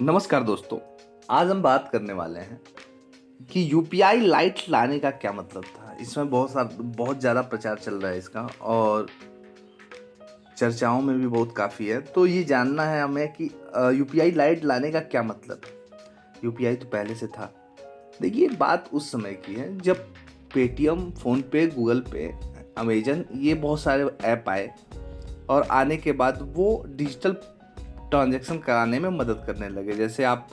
नमस्कार दोस्तों। आज हम बात करने वाले हैं कि यूपीआई लाइट लाने का क्या मतलब था। इसमें बहुत ज़्यादा प्रचार चल रहा है इसका और चर्चाओं में भी बहुत काफ़ी है। तो ये जानना है हमें कि यूपीआई लाइट लाने का क्या मतलब है। यूपीआई तो पहले से था। देखिए, बात उस समय की है जब पेटीएम, फ़ोनपे, गूगल पे, अमेजन ये बहुत सारे ऐप आए और आने के बाद वो डिजिटल ट्रांजैक्शन कराने में मदद करने लगे। जैसे आप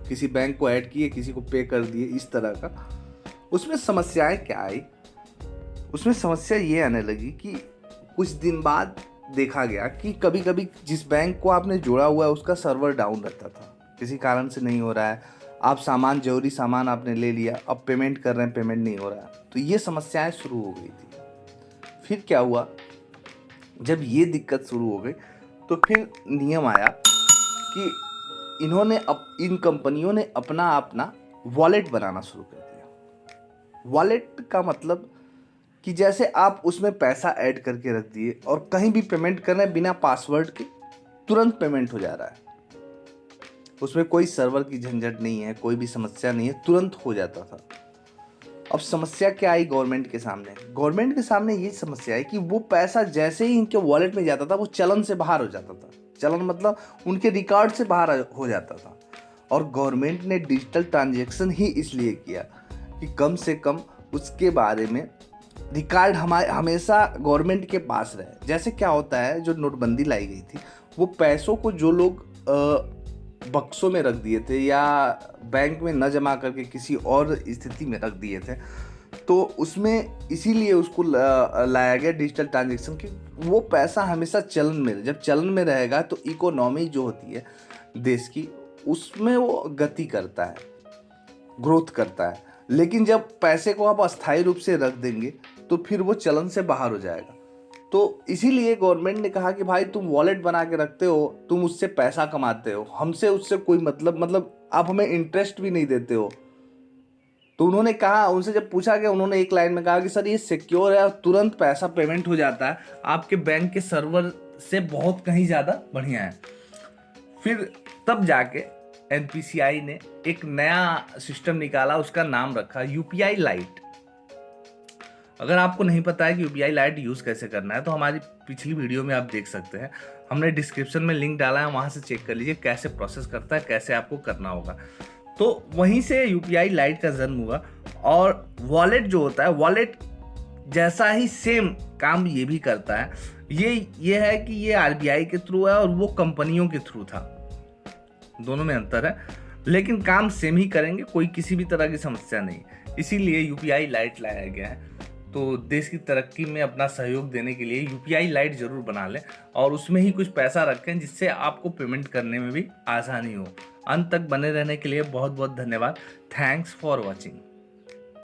किसी बैंक को ऐड किए, किसी को पे कर दिए, इस तरह का। उसमें समस्याएं क्या आई? उसमें समस्या ये आने लगी कि कुछ दिन बाद देखा गया कि कभी कभी जिस बैंक को आपने जोड़ा हुआ है उसका सर्वर डाउन रहता था, किसी कारण से नहीं हो रहा है। आप जरूरी सामान आपने ले लिया, अब पेमेंट कर रहे हैं, पेमेंट नहीं हो रहा है। तो ये समस्याएं शुरू हो गई थी। फिर क्या हुआ, जब ये दिक्कत शुरू हो गई तो फिर नियम आया कि इन कंपनियों ने अपना अपना वॉलेट बनाना शुरू कर दिया। वॉलेट का मतलब कि जैसे आप उसमें पैसा ऐड करके रख दिए और कहीं भी पेमेंट कर रहे हैं बिना पासवर्ड के, तुरंत पेमेंट हो जा रहा है। उसमें कोई सर्वर की झंझट नहीं है, कोई भी समस्या नहीं है, तुरंत हो जाता था। अब समस्या क्या आई गवर्नमेंट के सामने? गवर्नमेंट के सामने ये समस्या है कि वो पैसा जैसे ही इनके वॉलेट में जाता था वो चलन से बाहर हो जाता था। चलन मतलब उनके रिकॉर्ड से बाहर हो जाता था। और गवर्नमेंट ने डिजिटल ट्रांजैक्शन ही इसलिए किया कि कम से कम उसके बारे में रिकॉर्ड हमेशा गवर्नमेंट के पास रहे। जैसे क्या होता है, जो नोटबंदी लाई गई थी, वो पैसों को जो लोग बक्सों में रख दिए थे या बैंक में न जमा करके किसी और स्थिति में रख दिए थे, तो उसमें इसीलिए उसको लाया गया डिजिटल ट्रांजैक्शन की। वो पैसा हमेशा चलन में, जब चलन में रहेगा तो इकोनॉमी जो होती है देश की, उसमें वो गति करता है, ग्रोथ करता है। लेकिन जब पैसे को आप अस्थायी रूप से रख देंगे तो फिर वो चलन से बाहर हो जाएगा। तो इसीलिए गवर्नमेंट ने कहा कि भाई, तुम वॉलेट बना के रखते हो, तुम उससे पैसा कमाते हो, हमसे उससे कोई मतलब आप हमें इंटरेस्ट भी नहीं देते हो। तो उन्होंने कहा, उनसे जब पूछा गया, उन्होंने एक लाइन में कहा कि सर ये सिक्योर है और तुरंत पैसा पेमेंट हो जाता है, आपके बैंक के सर्वर से बहुत कहीं ज़्यादा बढ़िया है। फिर तब जाके एनपीसीआई ने एक नया सिस्टम निकाला, उसका नाम रखा यूपीआई लाइट। अगर आपको नहीं पता है कि यूपीआई लाइट यूज़ कैसे करना है तो हमारी पिछली वीडियो में आप देख सकते हैं, हमने डिस्क्रिप्शन में लिंक डाला है, वहाँ से चेक कर लीजिए कैसे प्रोसेस करता है, कैसे आपको करना होगा। तो वहीं से यूपीआई लाइट का जन्म हुआ। और वॉलेट जो होता है, वॉलेट जैसा ही सेम काम ये भी करता है। ये है कि ये आरबीआई के थ्रू है और वो कंपनियों के थ्रू था, दोनों में अंतर है, लेकिन काम सेम ही करेंगे, कोई किसी भी तरह की समस्या नहीं। इसीलिए यूपीआई लाइट लाया गया है। तो देश की तरक्की में अपना सहयोग देने के लिए यूपीआई लाइट जरूर बना लें और उसमें ही कुछ पैसा रखें जिससे आपको पेमेंट करने में भी आसानी हो। अंत तक बने रहने के लिए बहुत बहुत धन्यवाद। Thanks for watching.